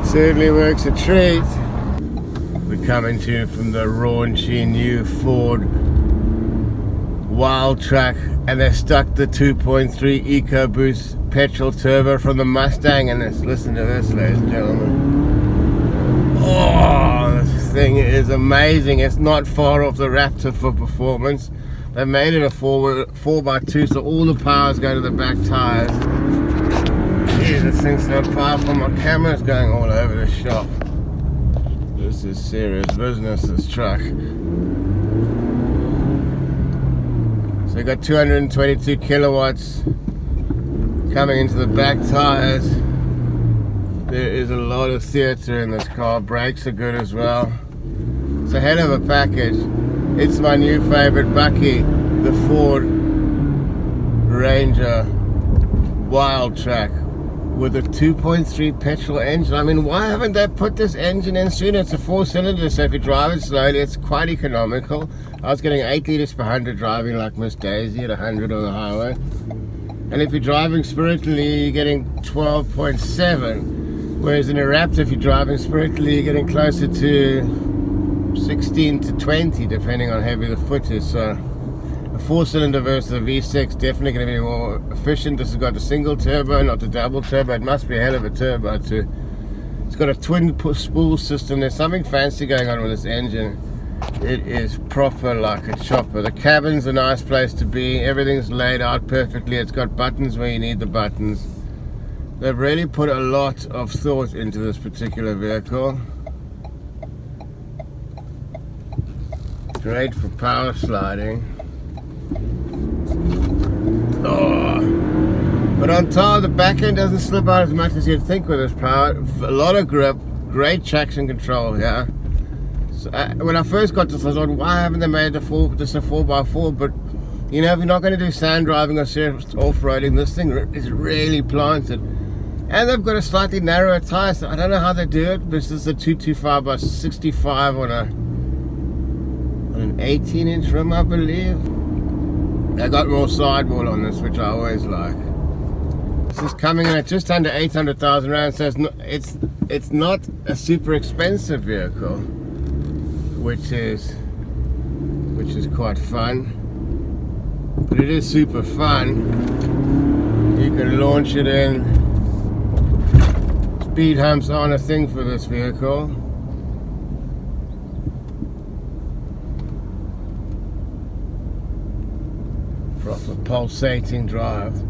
Certainly works a treat. We're coming to you from the raunchy new Ford Wildtrak, and they stuck the 2.3 Ecoboost petrol turbo from the Mustang, and let's listen to this, ladies and gentlemen. Oh, this thing is amazing. It's not far off the Raptor for performance. They made it a 4x2, so all the power is going to the back tires. Jeez, this thing's so powerful. My camera's going all over the shop. This is serious business, this truck. So you got 222 kilowatts coming into the back tires. There is a lot of theatre in this car. Brakes are good as well. It's a hell of a package. It's my new favorite bakkie, the Ford Ranger Wildtrak with a 2.3 petrol engine. I mean, why haven't they put this engine in sooner? It's a 4-cylinder, so if you drive it slowly, it's quite economical. I was getting 8 liters per 100 driving like Miss Daisy at 100 on the highway. And if you're driving spiritually, you're getting 12.7. Whereas in a Raptor, if you're driving spiritually, you're getting closer to 16 to 20, depending on how heavy the foot is. So a 4-cylinder versus a V6, definitely going to be more efficient. This has got a single turbo, not a double turbo. It must be a hell of a turbo too. It's got a twin spool system. There's something fancy going on with this engine. It is proper like a chopper. The cabin's a nice place to be. Everything's laid out perfectly. It's got buttons where you need the buttons. They've really put a lot of thought into this particular vehicle. Great for power sliding. Oh. But on top, the back end doesn't slip out as much as you'd think with this power. A lot of grip, great traction control here. So, when I first got this, I thought, why haven't they made this a 4x4? But you know, if you're not going to do sand driving or serious off-roading, this thing is really planted. And they've got a slightly narrower tire, so I don't know how they do it. This is a 225/65 on an 18-inch rim, I believe. They got more sidewall on this, which I always like. This is coming in at just under 800,000 rand, so it's not a super expensive vehicle, which is quite fun. But it is super fun. You can launch it in. Speed humps aren't a thing for this vehicle. Proper pulsating drive.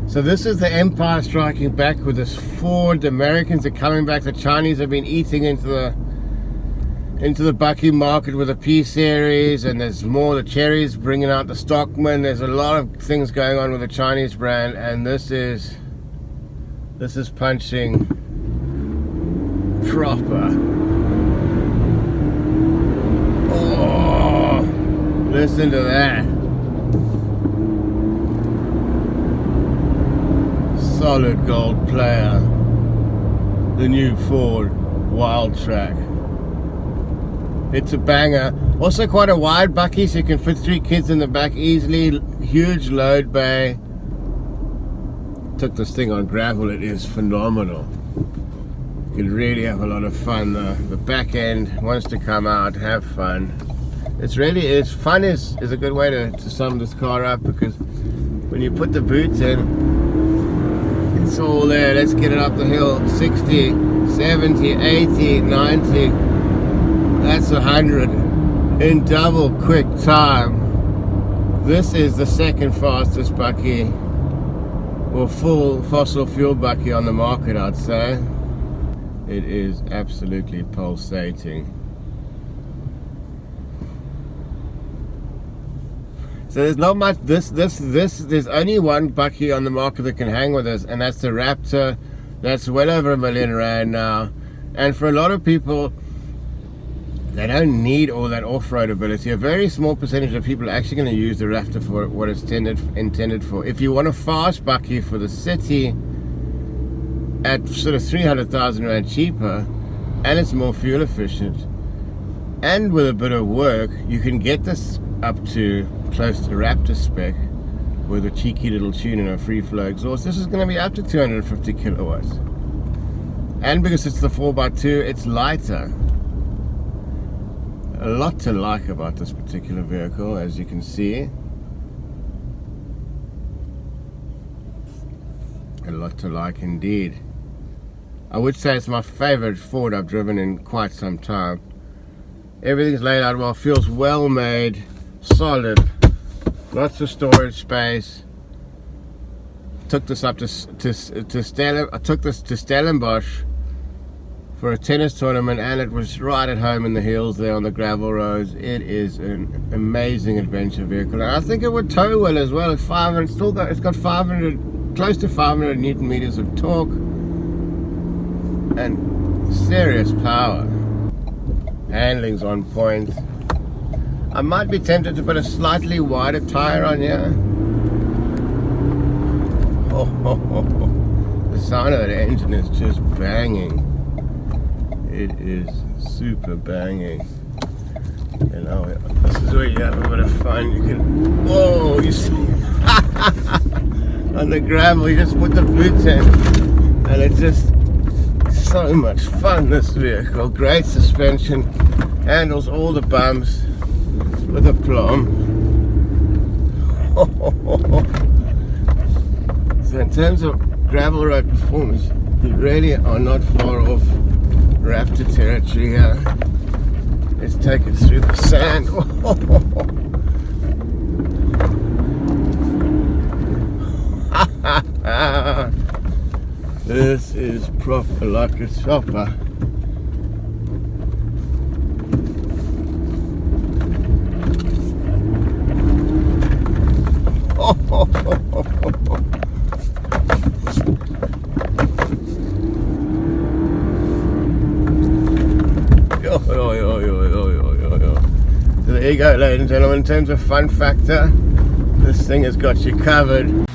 So this is the empire striking back with this Ford. The Americans are coming back. The Chinese have been eating into the bakkie market with the P series, and there's more. The Cherry's bringing out the Stockman. There's a lot of things going on with the Chinese brand, and this is punching proper. Oh, listen to that. Solid gold player. The new Ford Wildtrak. It's a banger. Also quite a wide bakkie, so you can fit 3 kids in the back easily. Huge load bay. Took this thing on gravel. It is phenomenal. You can really have a lot of fun. The back end wants to come out, have fun. Fun is a good way to sum this car up, because when you put the boots in, it's all there. Let's get it up the hill. 60, 70, 80, 90. That's 100 in double quick time. This is the second fastest bakkie, or full fossil fuel bakkie on the market, I'd say. It is absolutely pulsating. So there's not much. There's only one bakkie on the market that can hang with this, and that's the Raptor. That's well over R1 million now. And for a lot of people, they don't need all that off-road ability. A very small percentage of people are actually going to use the Raptor for what it's intended for. If you want a fast bakkie for the city at sort of 300,000 rand cheaper, and it's more fuel efficient, and with a bit of work, you can get this up to close to Raptor spec with a cheeky little tune and a free flow exhaust. This is going to be up to 250 kilowatts. And because it's the 4x2, it's lighter. A lot to like about this particular vehicle, as you can see. A lot to like indeed. I would say it's my favorite Ford I've driven in quite some time. Everything's laid out well, feels well made, solid, lots of storage space. Took this up to Stellenbosch for a tennis tournament, and it was right at home in the hills there on the gravel roads. It is an amazing adventure vehicle, and I think it would tow well as well. It's 500, it's got 500, close to 500 Newton meters of torque and serious power. Handling's on point. I might be tempted to put a slightly wider tire on here. The sound of that engine is just banging. It is super banging. You know, this is where you have a bit of fun. You can, whoa, you see, on the gravel, you just put the boots in, and it's just so much fun, this vehicle. Great suspension, handles all the bumps with aplomb. So in terms of gravel road performance, you really are not far off Raptor territory here. Let's take it through the sand. This is proper like a chopper. So there you go, ladies and gentlemen. In terms of fun factor, this thing has got you covered.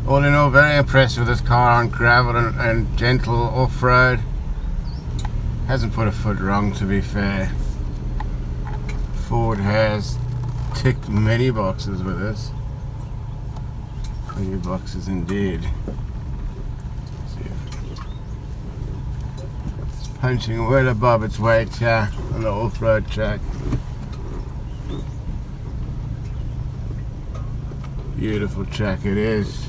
All in all, very impressed with this car on gravel and gentle off-road. Hasn't put a foot wrong, to be fair. Ford has ticked many boxes with this. Many boxes indeed. It's punching well above its weight here on the off-road track. Beautiful track it is.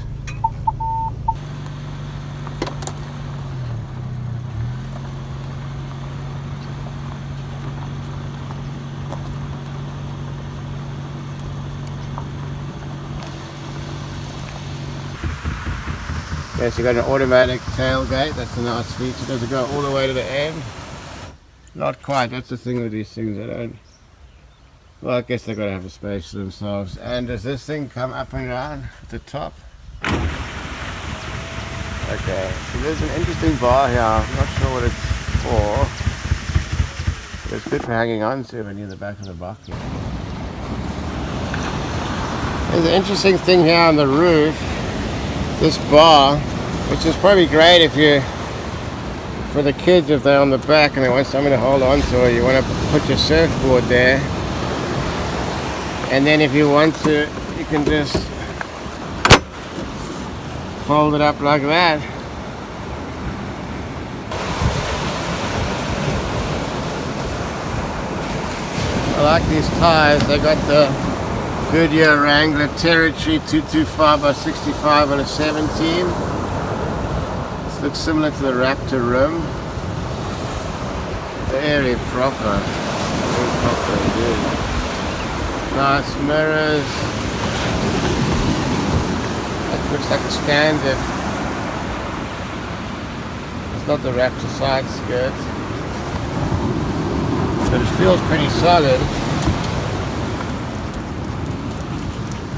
Yes, you've got an automatic tailgate. That's a nice feature. Does it go all the way to the end? Not quite. That's the thing with these things. They don't. Well, I guess they've got to have a space for themselves. And does this thing come up and down at the top? Okay, so there's an interesting bar here. I'm not sure what it's for. But it's good for hanging on to when you're in the back of the bakkie. There's an interesting thing here on the roof. This bar, which is probably great if you, for the kids, if they're on the back and they want something to hold on to, or you want to put your surfboard there. And then if you want to, you can just fold it up like that. I like these tires. They got the Goodyear Wrangler Territory 225/65 on a 17. This looks similar to the Raptor rim. Very proper. Very proper indeed. Nice mirrors. That looks like a standard. It's not the Raptor side skirt, but it feels pretty solid.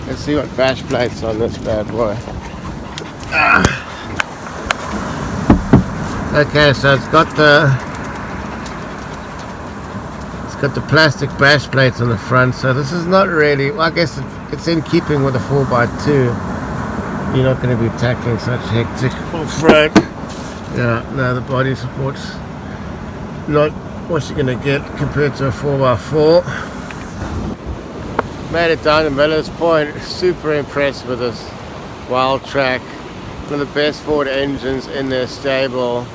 Let's see what bash plates on this bad boy. Okay, so it's got the plastic bash plates on the front. So this is not really, well, I guess it's in keeping with a 4x2. You're not going to be tackling such hectic off-road. Yeah, no, the body support's not what you're going to get compared to a 4x4. Made it down to Miller's Point. Super impressed with this Wildtrak. One of the best Ford engines in their stable,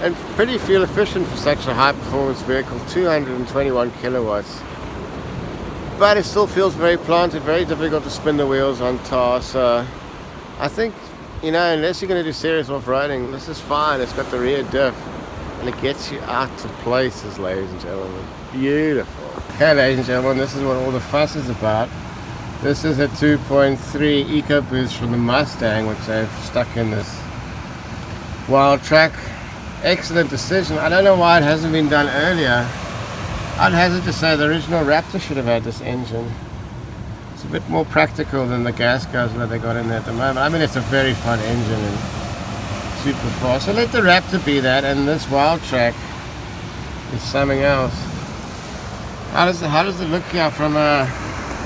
and pretty fuel efficient for such a high performance vehicle. 221 kilowatts, but it still feels very planted, very difficult to spin the wheels on tar. So I think, you know, unless you're going to do serious off-roading, this is fine. It's got the rear diff and it gets you out to places, ladies and gentlemen. Beautiful. Okay, ladies and gentlemen, this is what all the fuss is about. This is a 2.3 Ecoboost from the Mustang, which they've stuck in this Wildtrak. Excellent decision. I don't know why it hasn't been done earlier. I'd hazard to say the original Raptor should have had this engine. It's a bit more practical than the gas guzzler they got in there at the moment. I mean, it's a very fun engine and super fast. So let the Raptor be that, and this Wildtrak is something else. How does it look here from a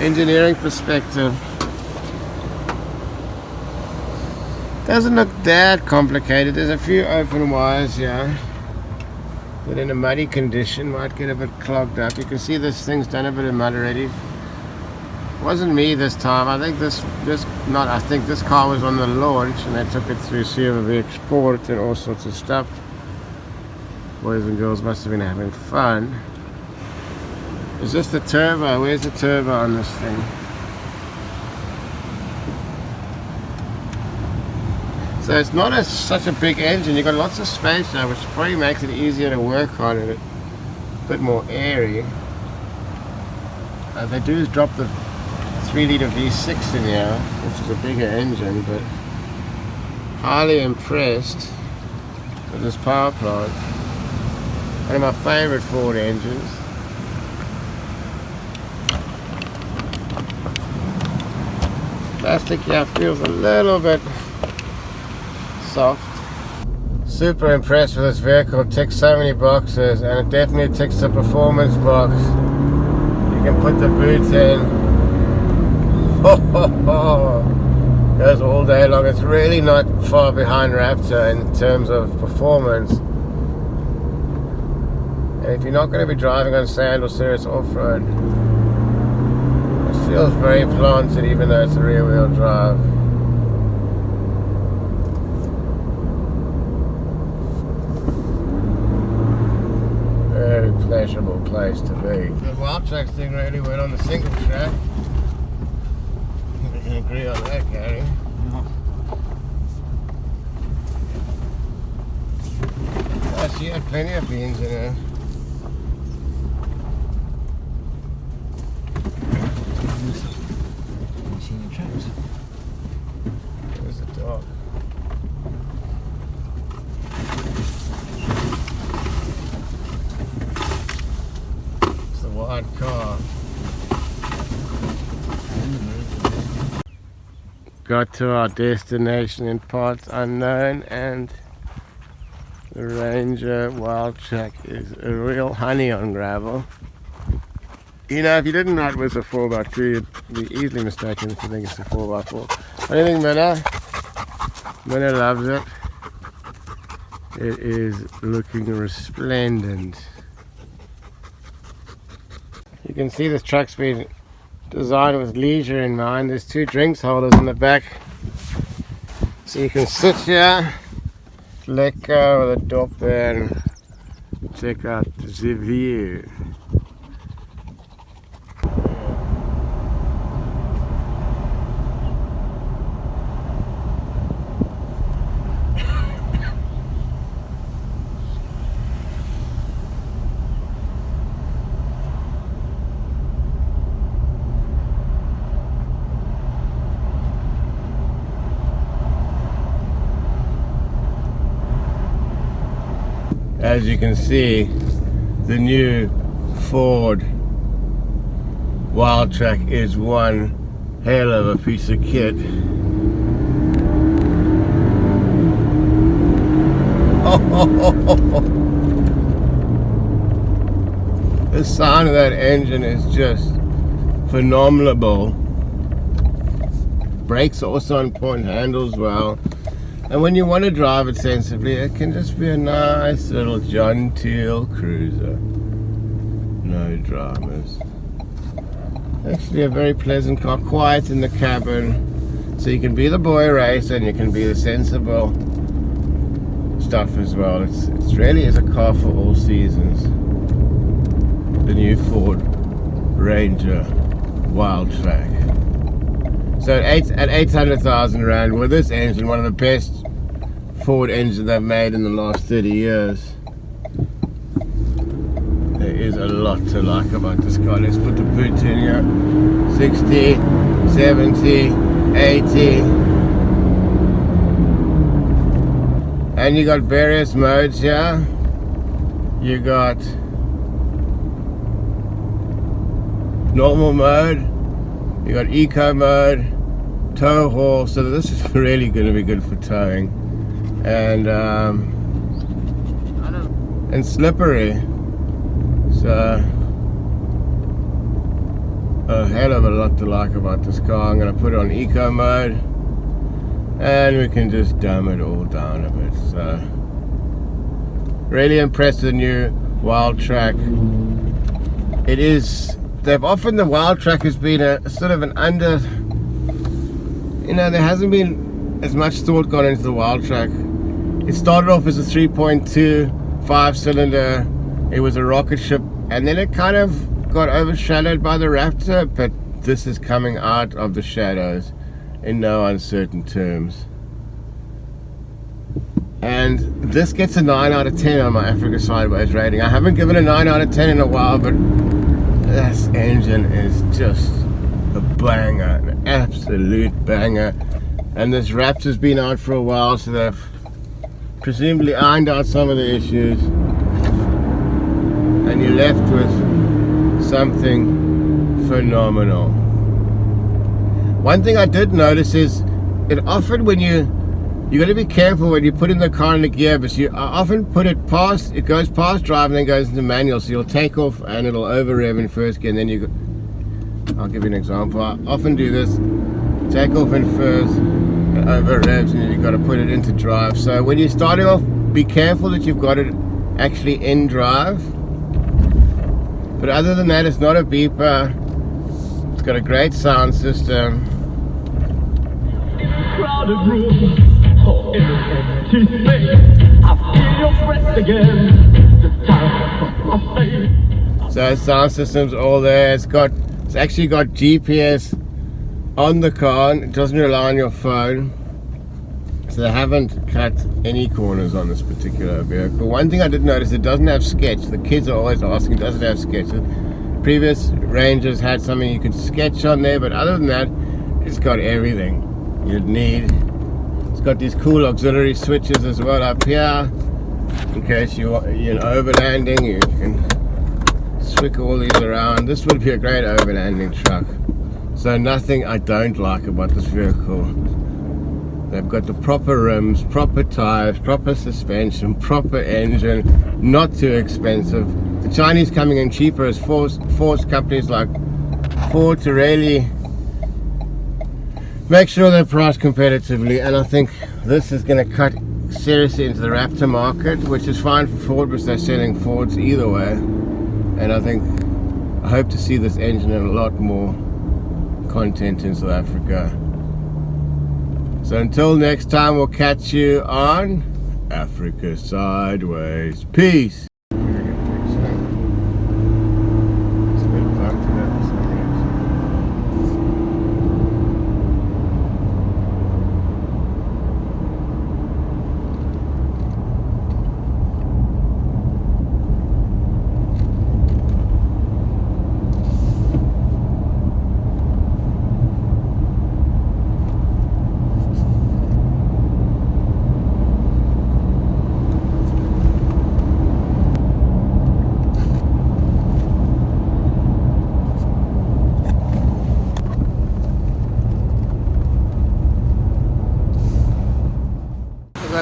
engineering perspective? Doesn't look that complicated. There's a few open wires here that in a muddy condition might get a bit clogged up. You can see this thing's done a bit of mud already. Wasn't me this time. I think this car was on the launch and they took it through CMV Export and all sorts of stuff. Boys and girls must have been having fun. Is this the turbo? Where's the turbo on this thing? So it's not such a big engine. You've got lots of space now, which probably makes it easier to work on it. A bit more airy. They do drop the 3-litre V6 in here, which is a bigger engine, but highly impressed with this power plant. One of my favourite Ford engines. Plastic here feels a little bit soft. Super impressed with this vehicle. It ticks so many boxes, and it definitely ticks the performance box. You can put the boot in. Goes all day long. It's really not far behind Raptor in terms of performance. And if you're not going to be driving on sand or serious off-road, it feels very planted even though it's a rear-wheel drive. Very pleasurable place to be. The Wildtrak thing really went on the single track. We can agree on that, Gary. Oh, she had plenty of beans in her. There's the dog. It's the wide car. Got to our destination in parts unknown, and the Ranger Wildtrak is a real honey on gravel. You know, if you didn't know it was a 4x2, you'd be easily mistaken if you think it's a 4x4. What do you think, Miller? Miller loves it. It is looking resplendent. You can see this truck's been designed with leisure in mind. There's 2 drinks holders in the back, so you can sit here, let go of the door there, and check out the view. as you can see, the new Ford Wildtrak is one hell of a piece of kit. The sound of that engine is just phenomenal. Brakes are also on point, handles well. And when you want to drive it sensibly, it can just be a nice little John Teal cruiser. No dramas. Actually a very pleasant car, quiet in the cabin. So you can be the boy racer and you can be the sensible stuff as well. It really is a car for all seasons. The new Ford Ranger Wildtrak. So at 800,000 Rand with this engine, one of the best Ford engines they've made in the last 30 years. There is a lot to like about this car. Let's put the boot in here. 60, 70, 80. And you got various modes here. You got normal mode, you got eco mode, tow haul, so this is really going to be good for towing, and slippery. So a hell of a lot to like about this car. I'm going to put it on eco mode and we can just dumb it all down a bit. So really impressed with the new Wildtrak. It is, they've often, the Wildtrak has been a sort of an under, you know, there hasn't been as much thought gone into the Wildtrak. It started off as a 3.2 5-cylinder. It was a rocket ship, and then it kind of got overshadowed by the Raptor, but this is coming out of the shadows in no uncertain terms. And this gets a 9 out of 10 on my Africa Sideways rating. I haven't given a 9 out of 10 in a while, but this engine is just a banger, an absolute banger. And this Raptor's been out for a while, so they've presumably ironed out some of the issues, and you're left with something phenomenal. One thing I did notice is it often, when you got to be careful when you put in the car in the gear, but you often put it past, it goes past drive and then goes into manual, so you'll take off and it'll over rev in first gear, and then you go, I'll give you an example. I often do this, take off in first and over revs, and then you've got to put it into drive. So when you're starting off, be careful that you've got it actually in drive. But other than that, it's not a beeper. It's got a great sound system. Crowded room, oh, in an empty space. I feel your breath again. The time of my face. So sound system's all there. It's actually got GPS on the car. It doesn't rely on your phone. So they haven't cut any corners on this particular vehicle. One thing I did notice, it doesn't have sketch. The kids are always asking, does it have sketch? The previous Rangers had something you could sketch on there, but other than that, it's got everything you'd need. It's got these cool auxiliary switches as well up here, in case you're overlanding. You can switch all these around. This would be a great overlanding truck. So nothing I don't like about this vehicle. They've got the proper rims, proper tires, proper suspension, proper engine, not too expensive. The Chinese coming in cheaper has forced companies like Ford to really make sure they're priced competitively, and I think this is going to cut seriously into the Raptor market, which is fine for Ford because they're selling Fords either way. And I hope to see this engine in a lot more content in South Africa. So until next time, we'll catch you on Africa Sideways. Peace.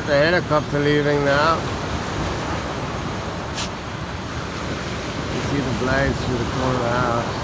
the helicopter leaving now. You see the blades through the corner of the house.